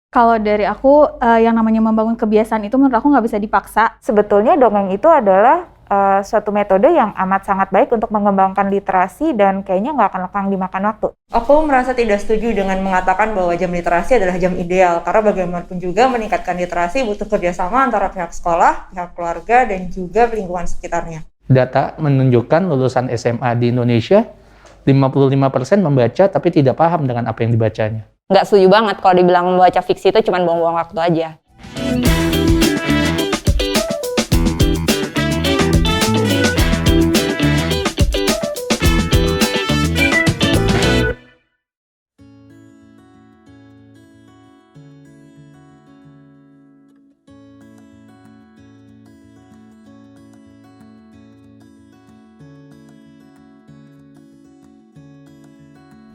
Kalau dari aku, yang namanya membangun kebiasaan itu menurut aku nggak bisa dipaksa. Sebetulnya dongeng itu adalah suatu metode yang amat sangat baik untuk mengembangkan literasi dan kayaknya nggak akan lekang dimakan waktu. Aku merasa tidak setuju dengan mengatakan bahwa jam literasi adalah jam ideal, karena bagaimanapun juga meningkatkan literasi butuh kerjasama antara pihak sekolah, pihak keluarga, dan juga lingkungan sekitarnya. Data menunjukkan lulusan SMA di Indonesia 55% membaca tapi tidak paham dengan apa yang dibacanya. Nggak setuju banget kalau dibilang membaca fiksi itu cuma buang-buang waktu aja.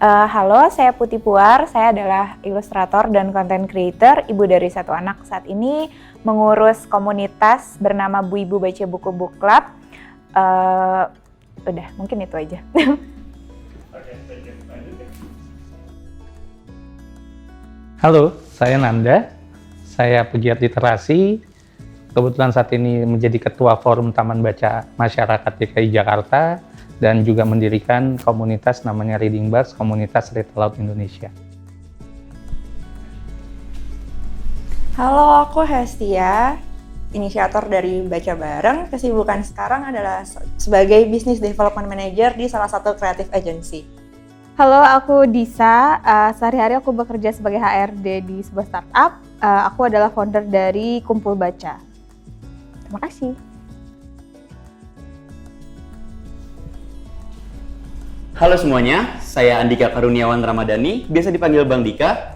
Halo, saya Putih Puar. Saya adalah ilustrator dan content creator, ibu dari satu anak. Saat ini mengurus komunitas bernama Bu Ibu Baca Buku Book Club. Udah, mungkin itu aja. Halo, saya Nanda. Saya pegiat literasi. Kebetulan saat ini menjadi Ketua Forum Taman Baca Masyarakat DKI Jakarta dan juga mendirikan komunitas namanya Reading Bars, komunitas Read Aloud Indonesia. Halo, aku Hestia, inisiator dari Baca Bareng. Kesibukan sekarang adalah sebagai Business Development Manager di salah satu creative agency. Halo, aku Disa. Sehari-hari aku bekerja sebagai HRD di sebuah startup. Aku adalah founder dari Kumpul Baca. Terima kasih. Halo semuanya, saya Andika Karuniawan Ramadhani, biasa dipanggil Bang Dika.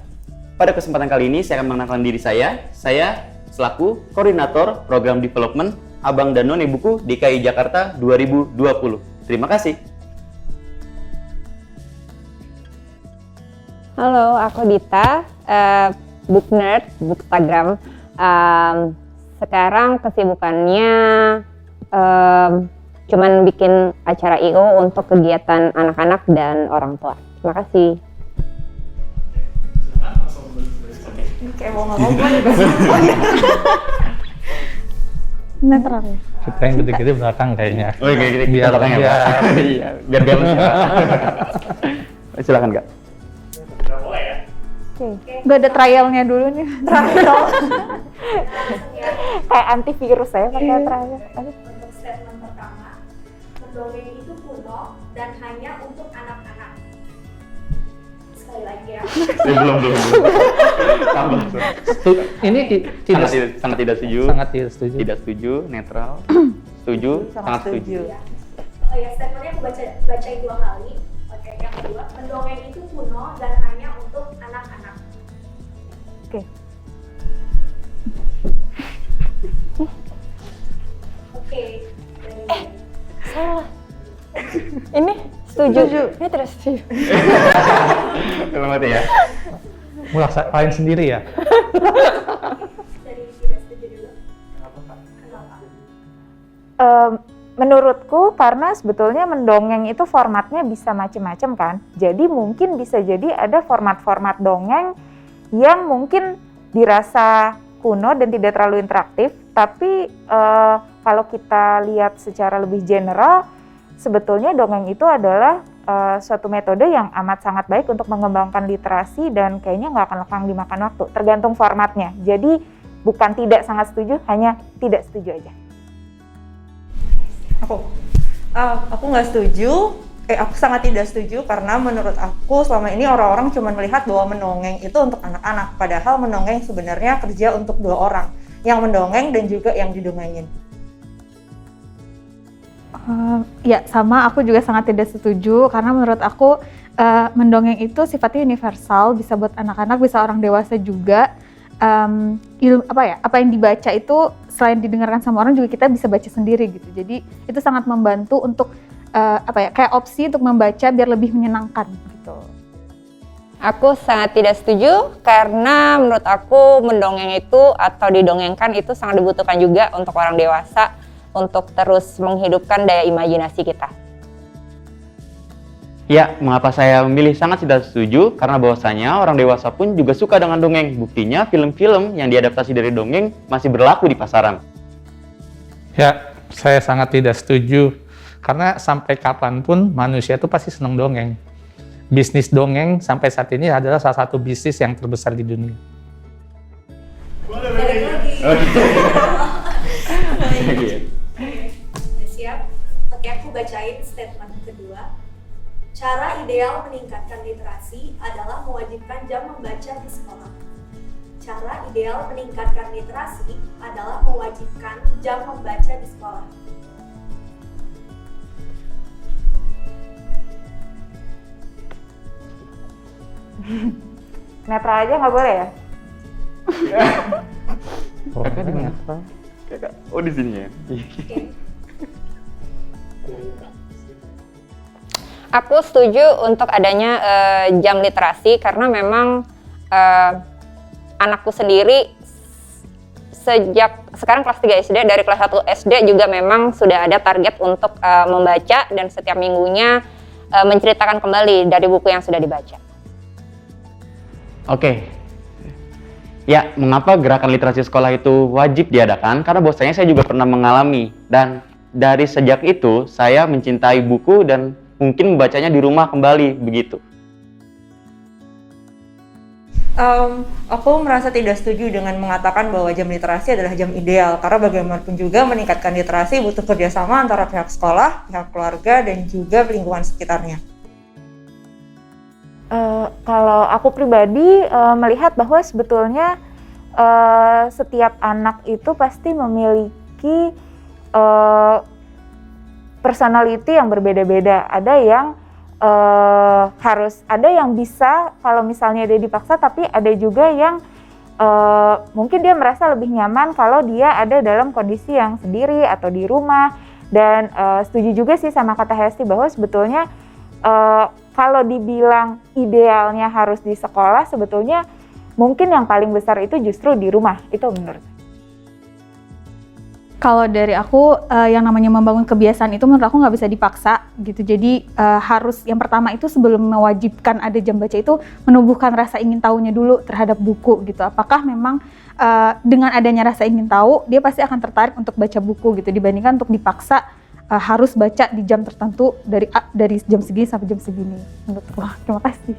Pada kesempatan kali ini saya akan mengenalkan diri saya. Saya selaku Koordinator Program Development Abang dan None Buku DKI Jakarta 2020. Terima kasih. Halo, aku Dita, book nerd, bookstagram. Sekarang kesibukannya cuman bikin acara I.O. untuk kegiatan anak-anak dan orang tua. Terima kasih. Kayak mau ngomong juga. Netral ya? Kita yang gede-gede belakang kayaknya. Oh, kita belakang ya, Pak? Iya, biar balance ya, Pak. Silakan, Kak. Gak ada trialnya dulu nih. Trial. Kayak antivirus saya pakai trial. Untuk statement pertama, mendongeng itu kuno dan hanya untuk anak-anak. Sekali lagi ya. Belum. Tambah. Ini Sangat tidak setuju. Sangat tidak setuju. Tidak setuju, netral. Setuju, sangat setuju. Oh ya, statementnya aku bacain 2 kali. Oke, yang kedua, mendongeng itu kuno dan hanya untuk anak-anak. Oke. Oke. Salah. Ini setuju. Ini tidak setuju. Selamat ya. Mulai lain sendiri ya. Dari tidak setuju dulu. Kenapa? Menurutku karena sebetulnya mendongeng itu formatnya bisa macam-macam kan. Jadi mungkin bisa jadi ada format-format dongeng yang mungkin dirasa kuno dan tidak terlalu interaktif. Tapi kalau kita lihat secara lebih general, sebetulnya dongeng itu adalah suatu metode yang amat sangat baik untuk mengembangkan literasi dan kayaknya nggak akan lekang dimakan waktu. Tergantung formatnya. Jadi bukan tidak sangat setuju, hanya tidak setuju aja. Aku nggak setuju. Aku sangat tidak setuju karena menurut aku selama ini orang-orang cuma melihat bahwa mendongeng itu untuk anak-anak. Padahal mendongeng sebenarnya kerja untuk 2 orang, yang mendongeng dan juga yang didongengin. Ya, sama, aku juga sangat tidak setuju karena menurut aku mendongeng itu sifatnya universal, bisa buat anak-anak, bisa orang dewasa juga. Apa yang dibaca itu selain didengarkan sama orang juga kita bisa baca sendiri gitu. Jadi itu sangat membantu untuk kayak opsi untuk membaca biar lebih menyenangkan gitu. Aku sangat tidak setuju karena menurut aku mendongeng itu atau didongengkan itu sangat dibutuhkan juga untuk orang dewasa untuk terus menghidupkan daya imajinasi kita. Ya, mengapa saya memilih sangat tidak setuju? Karena bahwasanya orang dewasa pun juga suka dengan dongeng. Buktinya film-film yang diadaptasi dari dongeng masih berlaku di pasaran. Ya, saya sangat tidak setuju. Karena sampai kapanpun manusia itu pasti senang dongeng. Bisnis dongeng sampai saat ini adalah salah satu bisnis yang terbesar di dunia. Balik lagi. Oke. Udah siap? Oke, aku bacain statement kedua. Cara ideal meningkatkan literasi adalah mewajibkan jam membaca di sekolah. Cara ideal meningkatkan literasi adalah mewajibkan jam membaca di sekolah. Netral aja nggak boleh ya? Kakak di mana? Kakak, oh di sini ya. Oke. Aku setuju untuk adanya jam literasi karena memang anakku sendiri sejak sekarang kelas 3 SD, dari kelas 1 SD juga memang sudah ada target untuk membaca dan setiap minggunya menceritakan kembali dari buku yang sudah dibaca. Oke. Ya, mengapa gerakan literasi sekolah itu wajib diadakan? Karena bahwasanya saya juga pernah mengalami, dan dari sejak itu saya mencintai buku dan mungkin membacanya di rumah kembali begitu. Aku merasa tidak setuju dengan mengatakan bahwa jam literasi adalah jam ideal, karena bagaimanapun juga meningkatkan literasi butuh kerjasama antara pihak sekolah, pihak keluarga, dan juga lingkungan sekitarnya. Kalau aku pribadi melihat bahwa sebetulnya setiap anak itu pasti memiliki personality yang berbeda-beda. Ada yang ada yang bisa kalau misalnya dia dipaksa, tapi ada juga yang mungkin dia merasa lebih nyaman kalau dia ada dalam kondisi yang sendiri atau di rumah. Dan setuju juga sih sama kata Hesti bahwa sebetulnya kalau dibilang idealnya harus di sekolah, sebetulnya mungkin yang paling besar itu justru di rumah, itu menurut saya. Kalau dari aku, yang namanya membangun kebiasaan itu menurut aku nggak bisa dipaksa gitu. Jadi harus yang pertama itu sebelum mewajibkan ada jam baca itu menumbuhkan rasa ingin tahunya dulu terhadap buku gitu. Apakah memang dengan adanya rasa ingin tahu, dia pasti akan tertarik untuk baca buku gitu, dibandingkan untuk dipaksa harus baca di jam tertentu dari jam segini sampai jam segini. Menurutku. Terima kasih.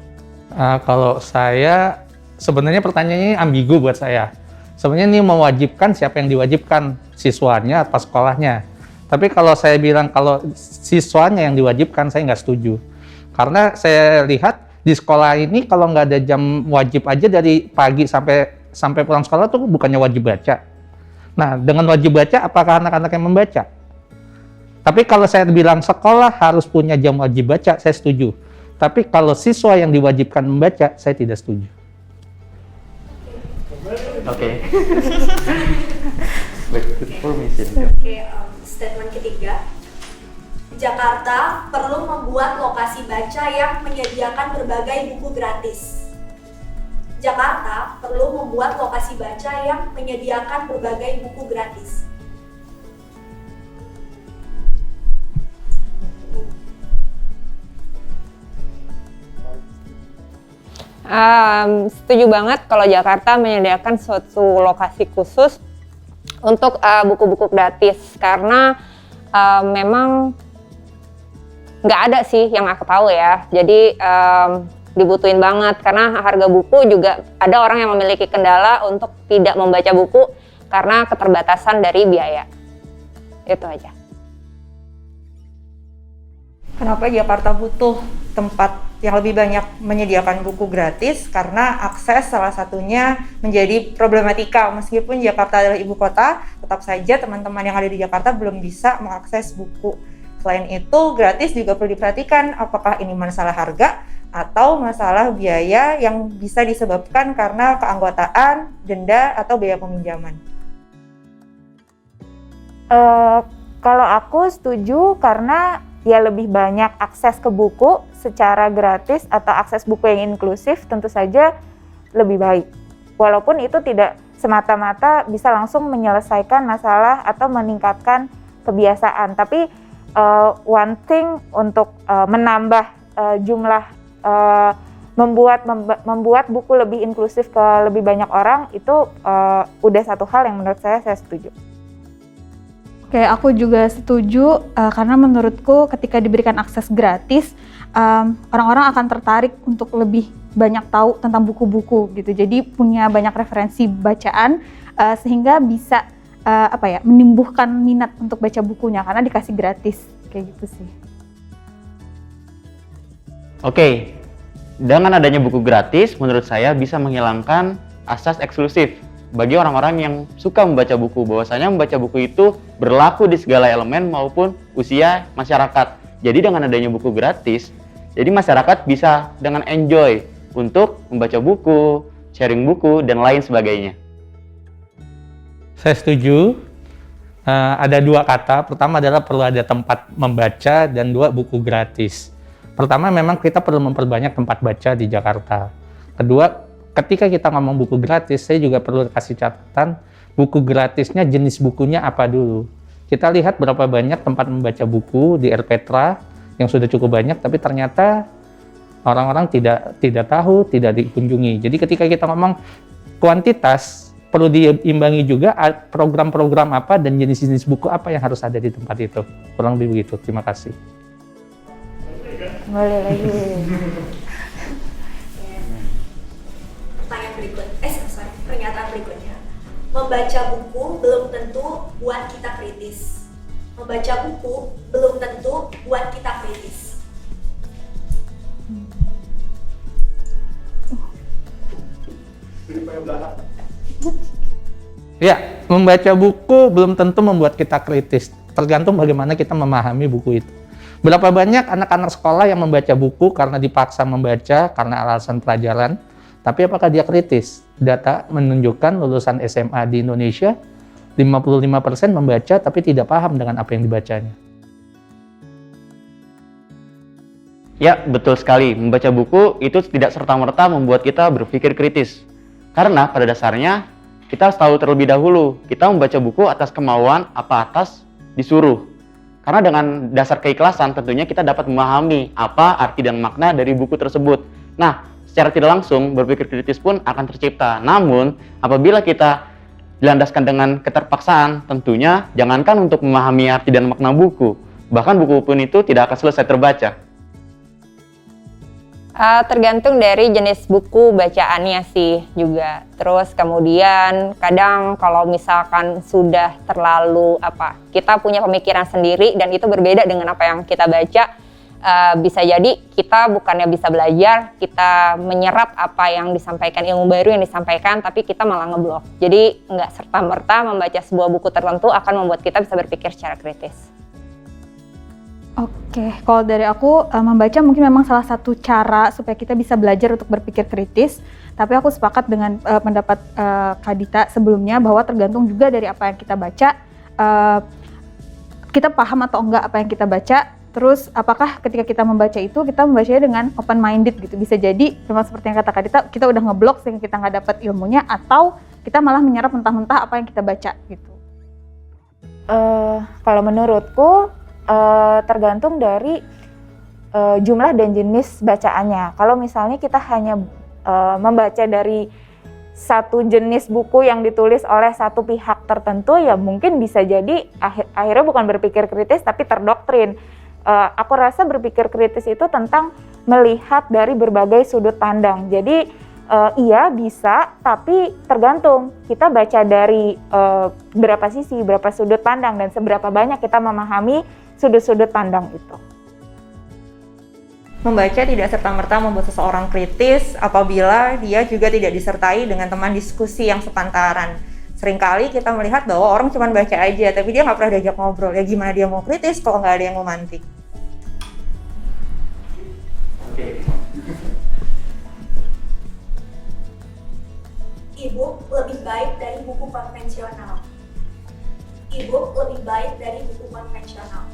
Kalau saya, sebenarnya pertanyaannya ambigu buat saya. Sebenarnya ini mewajibkan, siapa yang diwajibkan? Siswanya atau sekolahnya? Tapi kalau saya bilang kalau siswanya yang diwajibkan, saya nggak setuju. Karena saya lihat di sekolah ini kalau nggak ada jam wajib aja dari pagi sampai pulang sekolah tuh bukannya wajib baca. Nah, dengan wajib baca, apakah anak-anak yang membaca? Tapi kalau saya bilang sekolah harus punya jam wajib baca, saya setuju. Tapi kalau siswa yang diwajibkan membaca, saya tidak setuju. Oke. Back to formation. Oke, statement ketiga. Jakarta perlu membuat lokasi baca yang menyediakan berbagai buku gratis. Jakarta perlu membuat lokasi baca yang menyediakan berbagai buku gratis. Setuju banget kalau Jakarta menyediakan suatu lokasi khusus untuk buku-buku gratis, karena memang nggak ada sih yang aku tahu ya. Jadi dibutuhin banget karena harga buku juga ada orang yang memiliki kendala untuk tidak membaca buku karena keterbatasan dari biaya. Itu aja. Kenapa Jakarta butuh tempat yang lebih banyak menyediakan buku gratis? Karena akses salah satunya menjadi problematika. Meskipun Jakarta adalah ibu kota, tetap saja teman-teman yang ada di Jakarta belum bisa mengakses buku. Selain itu, gratis juga perlu diperhatikan apakah ini masalah harga atau masalah biaya yang bisa disebabkan karena keanggotaan, denda, atau biaya peminjaman. Kalau aku setuju karena ya lebih banyak akses ke buku secara gratis atau akses buku yang inklusif tentu saja lebih baik. Walaupun itu tidak semata-mata bisa langsung menyelesaikan masalah atau meningkatkan kebiasaan. Tapi one thing untuk menambah jumlah membuat buku lebih inklusif ke lebih banyak orang itu udah satu hal yang menurut saya setuju. Oke, aku juga setuju karena menurutku ketika diberikan akses gratis, orang-orang akan tertarik untuk lebih banyak tahu tentang buku-buku gitu. Jadi punya banyak referensi bacaan sehingga bisa menumbuhkan minat untuk baca bukunya karena dikasih gratis kayak gitu sih. Oke, dengan adanya buku gratis, menurut saya bisa menghilangkan asas eksklusif bagi orang-orang yang suka membaca buku. Bahwasanya membaca buku itu berlaku di segala elemen maupun usia masyarakat. Jadi dengan adanya buku gratis, jadi masyarakat bisa dengan enjoy untuk membaca buku, sharing buku, dan lain sebagainya. Saya setuju. Ada dua kata. Pertama adalah perlu ada tempat membaca, dan dua, buku gratis. Pertama, memang kita perlu memperbanyak tempat baca di Jakarta. Kedua, ketika kita ngomong buku gratis, saya juga perlu kasih catatan, buku gratisnya jenis bukunya apa dulu. Kita lihat berapa banyak tempat membaca buku di Erpetra yang sudah cukup banyak, tapi ternyata orang-orang tidak tahu, tidak dikunjungi. Jadi ketika kita ngomong kuantitas, perlu diimbangi juga program-program apa dan jenis-jenis buku apa yang harus ada di tempat itu. Kurang lebih begitu. Terima kasih. Boleh lagi. Pernyataan berikutnya. Membaca buku belum tentu buat kita kritis. Membaca buku belum tentu buat kita kritis. Ya, membaca buku belum tentu membuat kita kritis. Tergantung bagaimana kita memahami buku itu. Berapa banyak anak-anak sekolah yang membaca buku karena dipaksa membaca karena alasan pelajaran, tapi apakah dia kritis? Data menunjukkan lulusan SMA di Indonesia 55% membaca tapi tidak paham dengan apa yang dibacanya. Ya, betul sekali. Membaca buku itu tidak serta-merta membuat kita berpikir kritis. Karena pada dasarnya kita harus tahu terlebih dahulu, kita membaca buku atas kemauan apa atas disuruh. Karena dengan dasar keikhlasan tentunya kita dapat memahami apa arti dan makna dari buku tersebut. Nah, secara tidak langsung berpikir kritis pun akan tercipta. Namun, apabila kita dilandaskan dengan keterpaksaan, tentunya jangankan untuk memahami arti dan makna buku, bahkan buku pun itu tidak akan selesai terbaca. Tergantung dari jenis buku bacaannya sih juga. Terus kemudian kadang kalau misalkan sudah terlalu kita punya pemikiran sendiri dan itu berbeda dengan apa yang kita baca, bisa jadi kita bukannya bisa belajar, kita menyerap apa yang disampaikan, ilmu baru yang disampaikan, tapi kita malah ngeblok. Jadi nggak serta-merta membaca sebuah buku tertentu akan membuat kita bisa berpikir secara kritis. Oke, kalau dari aku membaca mungkin memang salah satu cara supaya kita bisa belajar untuk berpikir kritis. Tapi aku sepakat dengan pendapat Kak Dita sebelumnya bahwa tergantung juga dari apa yang kita baca, kita paham atau enggak apa yang kita baca. Terus apakah ketika kita membaca itu kita membacanya dengan open minded gitu. Bisa jadi memang seperti yang kata Kak Dita, kita udah ngeblok sehingga kita nggak dapat ilmunya, atau kita malah menyerap mentah-mentah apa yang kita baca gitu. Kalau menurutku tergantung dari jumlah dan jenis bacaannya. Kalau misalnya kita hanya membaca dari satu jenis buku yang ditulis oleh satu pihak tertentu, ya mungkin bisa jadi akhirnya bukan berpikir kritis tapi terdoktrin. Aku rasa berpikir kritis itu tentang melihat dari berbagai sudut pandang. Jadi iya bisa, tapi tergantung kita baca dari berapa sisi, berapa sudut pandang, dan seberapa banyak kita memahami sudut-sudut pandang itu. Membaca tidak serta-merta membuat seseorang kritis apabila dia juga tidak disertai dengan teman diskusi yang sepantaran. Seringkali kita melihat bahwa orang cuma baca aja, tapi dia nggak pernah diajak ngobrol. Ya gimana dia mau kritis kalau nggak ada yang memantik? E-book lebih baik dari buku konvensional. E-book lebih baik dari buku konvensional.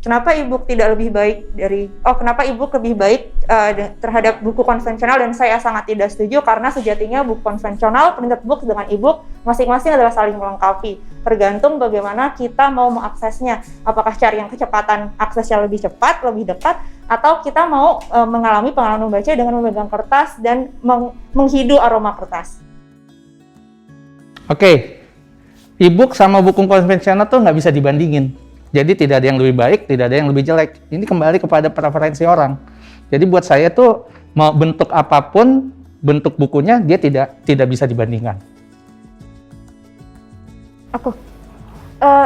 Kenapa e-book tidak lebih baik dari? Kenapa e-book lebih baik terhadap buku konvensional, dan saya sangat tidak setuju karena sejatinya buku konvensional, printed book dengan e-book masing-masing adalah saling melengkapi. Tergantung bagaimana kita mau mengaksesnya. Apakah cari yang kecepatan aksesnya lebih cepat, lebih dekat, atau kita mau mengalami pengalaman membaca dengan memegang kertas dan menghidu aroma kertas. Oke, e-book sama buku konvensional tuh nggak bisa dibandingin. Jadi tidak ada yang lebih baik, tidak ada yang lebih jelek. Ini kembali kepada preferensi orang. Jadi buat saya tuh mau bentuk apapun, bentuk bukunya dia tidak bisa dibandingkan.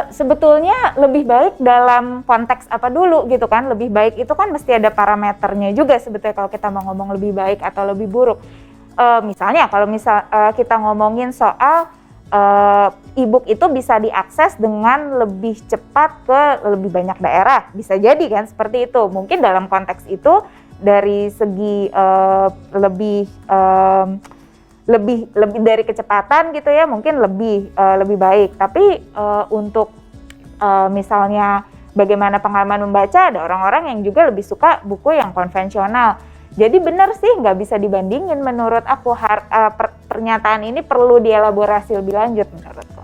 Sebetulnya lebih baik dalam konteks apa dulu gitu kan? Lebih baik itu kan mesti ada parameternya juga sebetulnya kalau kita mau ngomong lebih baik atau lebih buruk. Misalnya kalau kita ngomongin soal e-book itu bisa diakses dengan lebih cepat ke lebih banyak daerah, bisa jadi kan seperti itu. Mungkin dalam konteks itu dari segi lebih dari kecepatan gitu ya, mungkin lebih baik. Tapi untuk misalnya bagaimana pengalaman membaca, ada orang-orang yang juga lebih suka buku yang konvensional. Jadi benar sih nggak bisa dibandingin menurut aku. Pernyataan ini perlu dielaborasi lebih lanjut menurutku.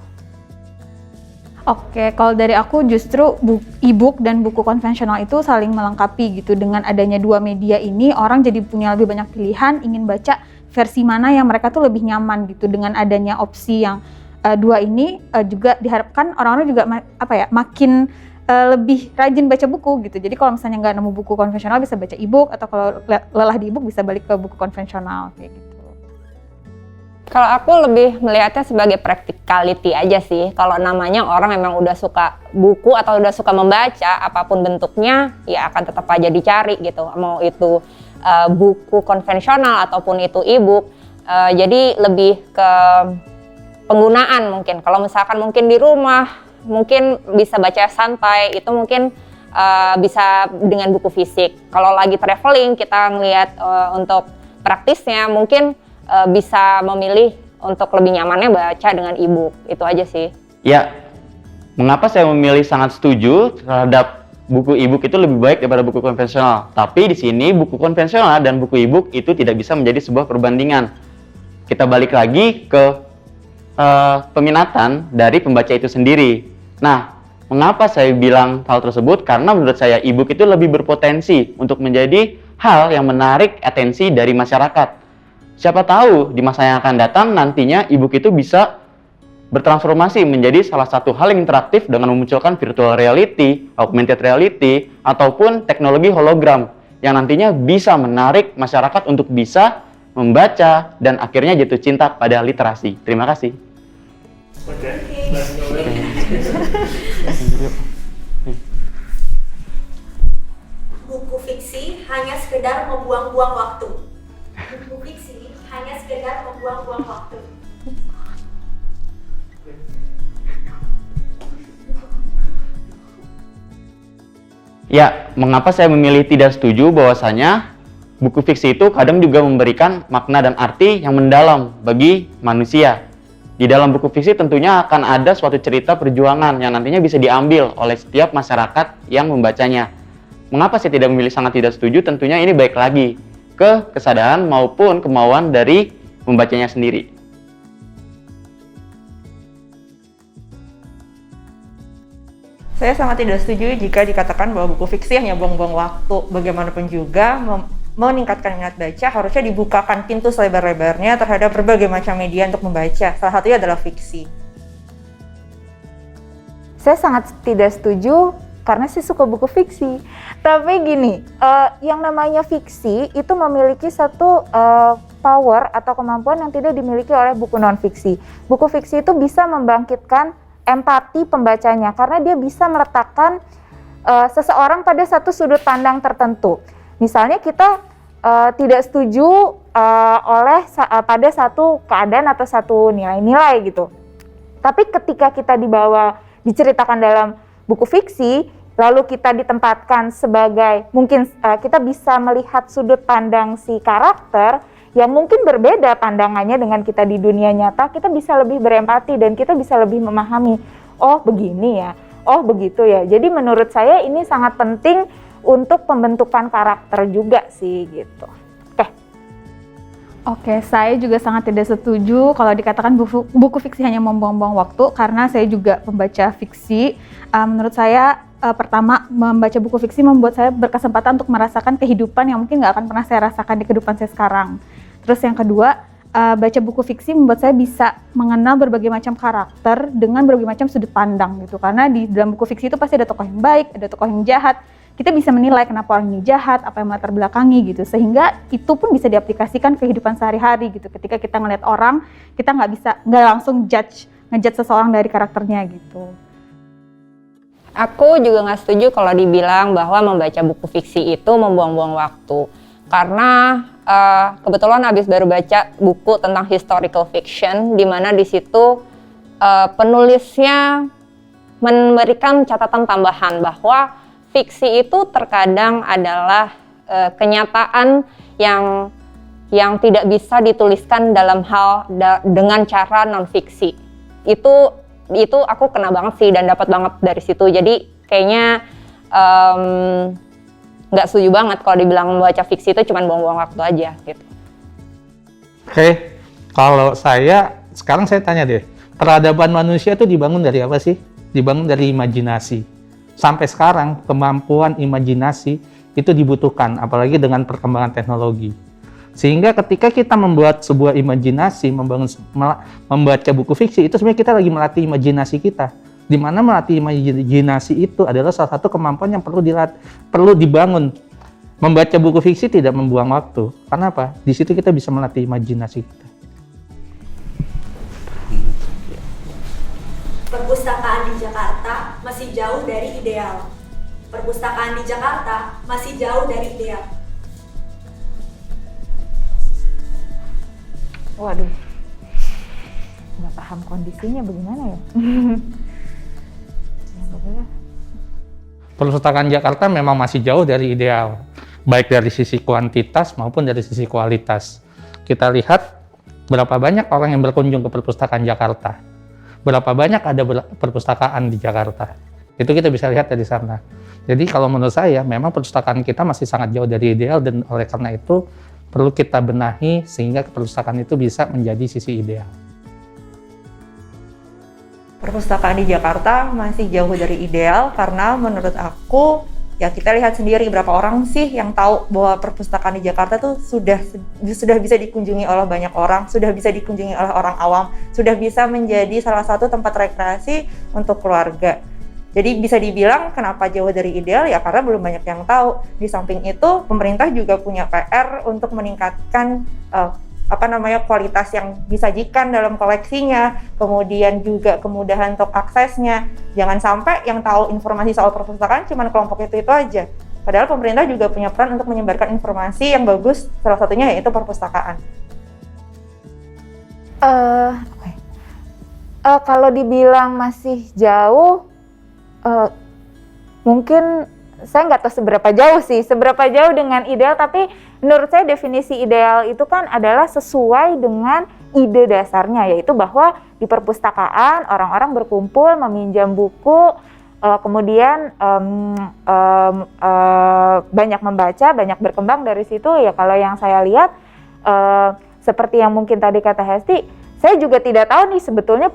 Oke, kalau dari aku justru e-book dan buku konvensional itu saling melengkapi gitu. Dengan adanya dua media ini, orang jadi punya lebih banyak pilihan, ingin baca versi mana yang mereka tuh lebih nyaman gitu. Dengan adanya opsi yang dua ini juga diharapkan orang-orang juga makin lebih rajin baca buku gitu. Jadi kalau misalnya nggak nemu buku konvensional bisa baca e-book, atau kalau lelah di e-book bisa balik ke buku konvensional kayak gitu. Kalau aku lebih melihatnya sebagai practicality aja sih. Kalau namanya orang memang udah suka buku atau udah suka membaca, apapun bentuknya ya akan tetap aja dicari gitu. Mau itu buku konvensional ataupun itu e-book. Jadi lebih ke penggunaan mungkin. Kalau misalkan mungkin di rumah, mungkin bisa baca santai, itu mungkin bisa dengan buku fisik. Kalau lagi traveling, kita ngelihat untuk praktisnya mungkin bisa memilih untuk lebih nyamannya baca dengan e-book. Itu aja sih. Ya, mengapa saya memilih sangat setuju terhadap buku e-book itu lebih baik daripada buku konvensional. Tapi di sini buku konvensional dan buku e-book itu tidak bisa menjadi sebuah perbandingan. Kita balik lagi ke peminatan dari pembaca itu sendiri. Nah, mengapa saya bilang hal tersebut? Karena menurut saya e-book itu lebih berpotensi untuk menjadi hal yang menarik atensi dari masyarakat. Siapa tahu di masa yang akan datang nantinya e-book itu bisa bertransformasi menjadi salah satu hal yang interaktif dengan memunculkan virtual reality, augmented reality, ataupun teknologi hologram yang nantinya bisa menarik masyarakat untuk bisa membaca dan akhirnya jatuh cinta pada literasi. Terima kasih. Buku fiksi hanya sekedar membuang-buang waktu. Buku fiksi hanya sekedar membuang-buang waktu. Ya, mengapa saya memilih tidak setuju bahwasanya buku fiksi itu kadang juga memberikan makna dan arti yang mendalam bagi manusia. Di dalam buku fiksi tentunya akan ada suatu cerita perjuangan yang nantinya bisa diambil oleh setiap masyarakat yang membacanya. Mengapa saya tidak memilih sangat tidak setuju? Tentunya ini baik lagi ke kesadaran maupun kemauan dari pembacanya sendiri. Saya sangat tidak setuju jika dikatakan bahwa buku fiksi hanya buang-buang waktu. Bagaimanapun juga meningkatkan minat baca harusnya dibukakan pintu selebar-lebarnya terhadap berbagai macam media untuk membaca. Salah satunya adalah fiksi. Saya sangat tidak setuju karena saya suka buku fiksi. Tapi gini, yang namanya fiksi itu memiliki satu power atau kemampuan yang tidak dimiliki oleh buku non-fiksi. Buku fiksi itu bisa membangkitkan empati pembacanya karena dia bisa meletakkan seseorang pada satu sudut pandang tertentu. Misalnya kita tidak setuju pada satu keadaan atau satu nilai-nilai gitu. Tapi ketika kita diceritakan dalam buku fiksi, lalu kita ditempatkan sebagai, mungkin kita bisa melihat sudut pandang si karakter yang mungkin berbeda pandangannya dengan kita di dunia nyata, kita bisa lebih berempati dan kita bisa lebih memahami, oh begini ya, oh begitu ya. Jadi menurut saya ini sangat penting untuk pembentukan karakter juga sih gitu. Oke, saya juga sangat tidak setuju kalau dikatakan buku fiksi hanya membuang-buang waktu, karena saya juga pembaca fiksi. Menurut saya, pertama, membaca buku fiksi membuat saya berkesempatan untuk merasakan kehidupan yang mungkin nggak akan pernah saya rasakan di kehidupan saya sekarang. Terus yang kedua, baca buku fiksi membuat saya bisa mengenal berbagai macam karakter dengan berbagai macam sudut pandang gitu. Karena di dalam buku fiksi itu pasti ada tokoh yang baik, ada tokoh yang jahat. Kita bisa menilai kenapa orang ini jahat, apa yang melatar belakangi gitu, sehingga itu pun bisa diaplikasikan ke kehidupan sehari-hari gitu. Ketika kita ngeliat orang, kita nggak langsung ngejudge seseorang dari karakternya gitu. Aku juga nggak setuju kalau dibilang bahwa membaca buku fiksi itu membuang-buang waktu. Karena kebetulan habis baru baca buku tentang historical fiction, di mana di situ penulisnya memberikan catatan tambahan bahwa fiksi itu terkadang adalah kenyataan yang tidak bisa dituliskan dalam hal dengan cara non fiksi. Itu aku kena banget sih dan dapat banget dari situ. Jadi kayaknya nggak setuju banget kalau dibilang membaca fiksi itu cuma buang-buang waktu aja gitu. Oke, kalau sekarang saya tanya deh, peradaban manusia itu dibangun dari apa sih? Dibangun dari imajinasi. Sampai sekarang kemampuan imajinasi itu dibutuhkan, apalagi dengan perkembangan teknologi. Sehingga ketika kita membuat sebuah imajinasi, membaca buku fiksi, itu sebenarnya kita lagi melatih imajinasi kita. Di mana melatih imajinasi itu adalah salah satu kemampuan yang perlu dibangun. Membaca buku fiksi tidak membuang waktu. Karena apa? Di situ kita bisa melatih imajinasi kita. Perpustakaan di Jakarta masih jauh dari ideal. Perpustakaan di Jakarta masih jauh dari ideal. Waduh, nggak paham kondisinya bagaimana ya? Perpustakaan Jakarta memang masih jauh dari ideal, baik dari sisi kuantitas maupun dari sisi kualitas. Kita lihat berapa banyak orang yang berkunjung ke perpustakaan Jakarta. Berapa banyak ada perpustakaan di Jakarta. Itu kita bisa lihat dari sana. Jadi kalau menurut saya, memang perpustakaan kita masih sangat jauh dari ideal, dan oleh karena itu perlu kita benahi sehingga perpustakaan itu bisa menjadi sisi ideal. Perpustakaan di Jakarta masih jauh dari ideal karena menurut aku, ya kita lihat sendiri berapa orang sih yang tahu bahwa perpustakaan di Jakarta tuh sudah bisa dikunjungi oleh banyak orang, sudah bisa dikunjungi oleh orang awam, sudah bisa menjadi salah satu tempat rekreasi untuk keluarga. Jadi bisa dibilang kenapa jauh dari ideal, ya karena belum banyak yang tahu. Di samping itu pemerintah juga punya PR untuk meningkatkan kualitas yang disajikan dalam koleksinya, kemudian juga kemudahan untuk aksesnya. Jangan sampai yang tahu informasi soal perpustakaan cuma kelompok itu aja. Padahal pemerintah juga punya peran untuk menyebarkan informasi yang bagus, salah satunya yaitu perpustakaan. Kalau dibilang masih jauh, mungkin saya nggak tahu seberapa jauh dengan ideal, tapi menurut saya definisi ideal itu kan adalah sesuai dengan ide dasarnya, yaitu bahwa di perpustakaan orang-orang berkumpul meminjam buku, kemudian banyak membaca, banyak berkembang dari situ. Ya kalau yang saya lihat seperti yang mungkin tadi kata Hesti, saya juga tidak tahu nih sebetulnya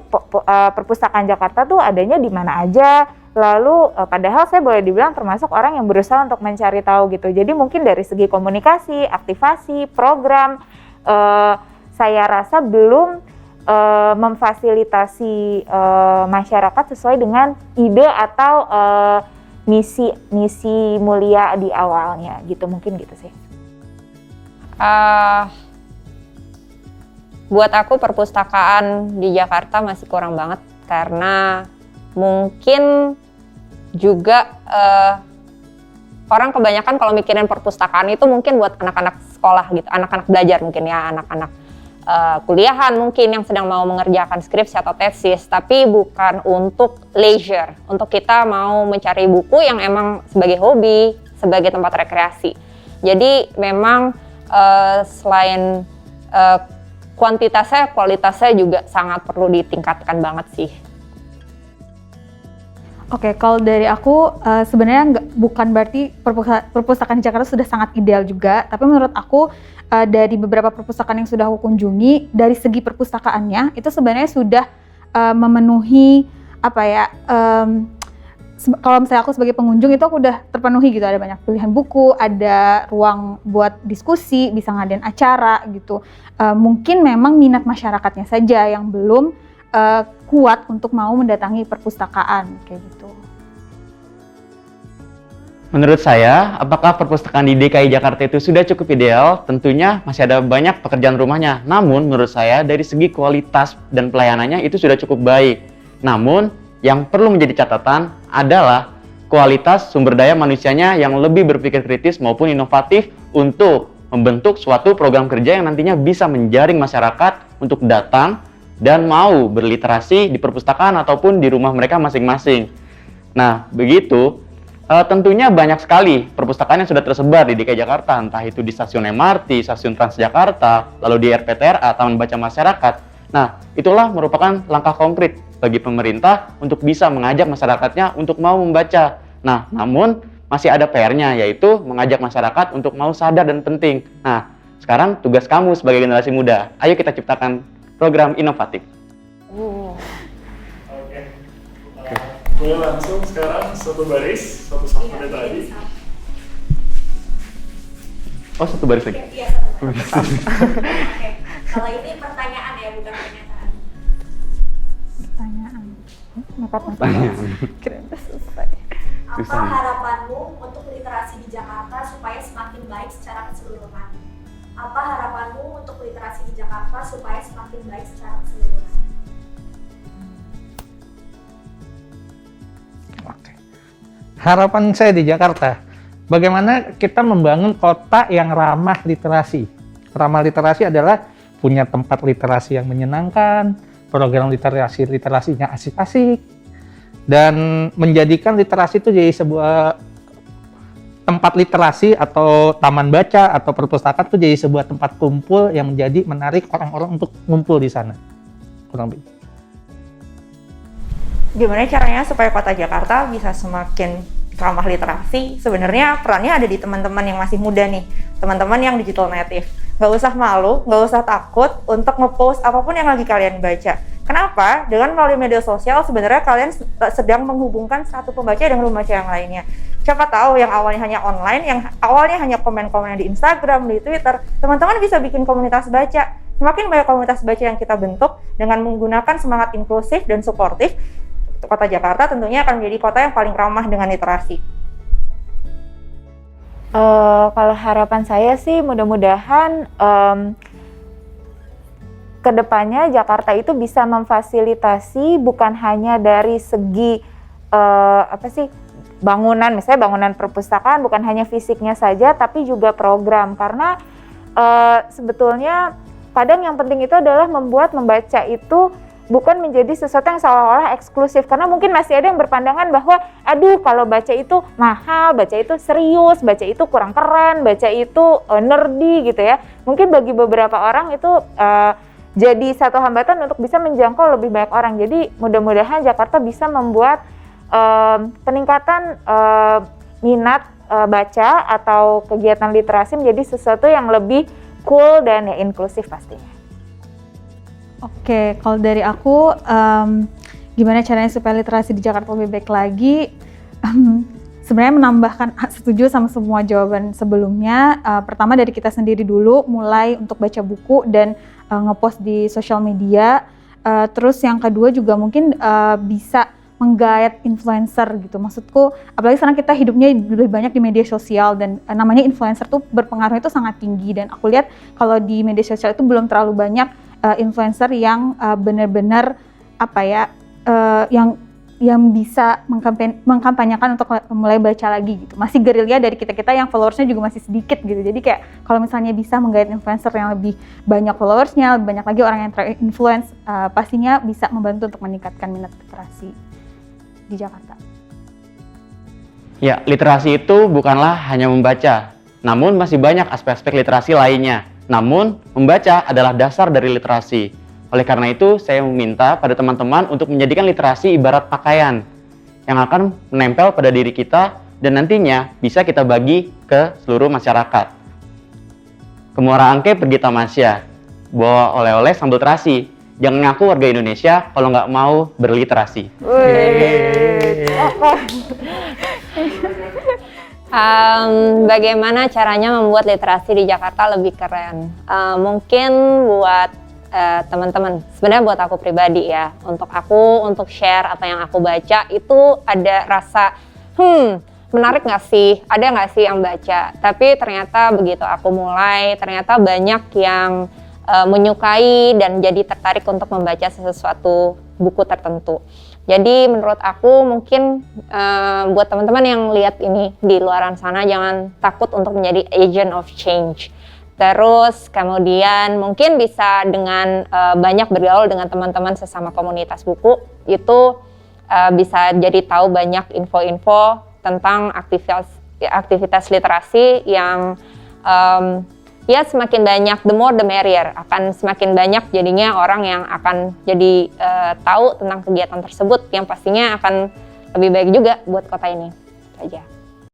perpustakaan Jakarta tuh adanya di mana aja. Lalu padahal saya boleh dibilang termasuk orang yang berusaha untuk mencari tahu gitu. Jadi mungkin dari segi komunikasi, aktivasi, program, saya rasa belum memfasilitasi masyarakat sesuai dengan ide atau misi mulia di awalnya gitu, mungkin gitu sih. Buat aku perpustakaan di Jakarta masih kurang banget, karena mungkin juga orang kebanyakan kalau mikirin perpustakaan itu mungkin buat anak-anak sekolah gitu, anak-anak belajar mungkin ya, anak-anak kuliahan mungkin yang sedang mau mengerjakan skripsi atau tesis, tapi bukan untuk leisure, untuk kita mau mencari buku yang emang sebagai hobi, sebagai tempat rekreasi. Jadi memang selain kuantitasnya, kualitasnya juga sangat perlu ditingkatkan banget sih. Oke, kalau dari aku sebenarnya bukan berarti perpustakaan di Jakarta sudah sangat ideal juga, tapi menurut aku dari beberapa perpustakaan yang sudah aku kunjungi, dari segi perpustakaannya itu sebenarnya sudah memenuhi apa ya? Kalau misalnya aku sebagai pengunjung itu aku udah terpenuhi gitu, ada banyak pilihan buku, ada ruang buat diskusi, bisa ngadain acara gitu. Mungkin memang minat masyarakatnya saja yang belum kuat untuk mau mendatangi perpustakaan kayak gitu. Menurut saya, apakah perpustakaan di DKI Jakarta itu sudah cukup ideal? Tentunya masih ada banyak pekerjaan rumahnya. Namun menurut saya dari segi kualitas dan pelayanannya itu sudah cukup baik. Namun yang perlu menjadi catatan adalah kualitas sumber daya manusianya yang lebih berpikir kritis maupun inovatif untuk membentuk suatu program kerja yang nantinya bisa menjaring masyarakat untuk datang dan mau berliterasi di perpustakaan ataupun di rumah mereka masing-masing. Nah, begitu tentunya banyak sekali perpustakaan yang sudah tersebar di DKI Jakarta, entah itu di stasiun MRT, stasiun Transjakarta, lalu di RPTRA, Taman Baca Masyarakat. Nah, itulah merupakan langkah konkret bagi pemerintah untuk bisa mengajak masyarakatnya untuk mau membaca. Nah, namun masih ada PR-nya, yaitu mengajak masyarakat untuk mau sadar dan penting. Nah, sekarang tugas kamu sebagai generasi muda, ayo kita ciptakan program inovatif. Boleh langsung sekarang satu baris, satu menit tadi. Oh, satu baris lagi. Iya, satu baris. Oke. Kalau ini pertanyaan ya, bukan pernyataan. Pertanyaan. Kira udah selesai. Apa harapanmu untuk literasi di Jakarta supaya semakin baik secara keseluruhan? Apa harapanmu untuk literasi di Jakarta supaya semakin baik secara keseluruhan? Oke. Harapan saya di Jakarta, bagaimana kita membangun kota yang ramah literasi. Ramah literasi adalah punya tempat literasi yang menyenangkan, program literasinya asik-asik, dan menjadikan literasi itu jadi sebuah tempat literasi atau taman baca atau perpustakaan itu jadi sebuah tempat kumpul yang menjadi menarik orang-orang untuk ngumpul di sana. Kurang lebih. Gimana caranya supaya kota Jakarta bisa semakin ramah literasi? Sebenarnya perannya ada di teman-teman yang masih muda nih, teman-teman yang digital native. Nggak usah malu, nggak usah takut untuk nge-post apapun yang lagi kalian baca. Kenapa? Dengan melalui media sosial sebenarnya kalian sedang menghubungkan satu pembaca dengan pembaca yang lainnya. Siapa tahu yang awalnya hanya online, yang awalnya hanya komen-komen di Instagram, di Twitter, teman-teman bisa bikin komunitas baca. Semakin banyak komunitas baca yang kita bentuk dengan menggunakan semangat inklusif dan suportif, kota Jakarta tentunya akan menjadi kota yang paling ramah dengan literasi. Kalau harapan saya sih mudah-mudahan kedepannya Jakarta itu bisa memfasilitasi bukan hanya dari segi bangunan, misalnya bangunan perpustakaan bukan hanya fisiknya saja, tapi juga program. Karena sebetulnya kadang yang penting itu adalah membuat membaca itu bukan menjadi sesuatu yang seolah-olah eksklusif, karena mungkin masih ada yang berpandangan bahwa aduh kalau baca itu mahal, baca itu serius, baca itu kurang keren, baca itu nerdy gitu ya. Mungkin bagi beberapa orang itu jadi satu hambatan untuk bisa menjangkau lebih banyak orang. Jadi mudah-mudahan Jakarta bisa membuat peningkatan minat baca atau kegiatan literasi menjadi sesuatu yang lebih cool dan ya inklusif pastinya. Oke, kalau dari aku, gimana caranya supaya literasi di Jakarta lebih baik lagi? Sebenarnya menambahkan, setuju sama semua jawaban sebelumnya. Pertama dari kita sendiri dulu, mulai untuk baca buku dan ngepost di sosial media. Terus yang kedua juga mungkin bisa menggait influencer gitu. Maksudku, apalagi sekarang kita hidupnya lebih banyak di media sosial dan namanya influencer tuh berpengaruh itu sangat tinggi. Dan aku lihat kalau di media sosial itu belum terlalu banyak influencer yang benar-benar yang bisa mengkampanyekan untuk mulai baca lagi gitu. Masih gerilya dari kita yang followersnya juga masih sedikit gitu. Jadi kayak kalau misalnya bisa menggait influencer yang lebih banyak followersnya, lebih banyak lagi orang yang terinfluence, pastinya bisa membantu untuk meningkatkan minat literasi di Jakarta. Ya, literasi itu bukanlah hanya membaca, namun masih banyak aspek-aspek literasi lainnya. Namun, membaca adalah dasar dari literasi. Oleh karena itu, saya meminta pada teman-teman untuk menjadikan literasi ibarat pakaian. yang akan menempel pada diri kita dan nantinya bisa kita bagi ke seluruh masyarakat. Kemurah angke pergi tamasya, bawa oleh-oleh sambal terasi. Jangan ngaku warga Indonesia kalau nggak mau berliterasi. Bagaimana caranya membuat literasi di Jakarta lebih keren? Mungkin buat teman-teman, sebenarnya buat aku pribadi ya, untuk share apa yang aku baca itu ada rasa, menarik nggak sih? Ada nggak sih yang baca? Tapi ternyata begitu aku mulai, ternyata banyak yang menyukai dan jadi tertarik untuk membaca sesuatu buku tertentu. Jadi menurut aku mungkin buat teman-teman yang lihat ini di luaran sana, jangan takut untuk menjadi agent of change. Terus kemudian mungkin bisa dengan banyak bergaul dengan teman-teman sesama komunitas buku, itu bisa jadi tahu banyak info-info tentang aktivitas literasi yang ya semakin banyak, the more the merrier, akan semakin banyak jadinya orang yang akan jadi tahu tentang kegiatan tersebut yang pastinya akan lebih baik juga buat kota ini. Itu aja.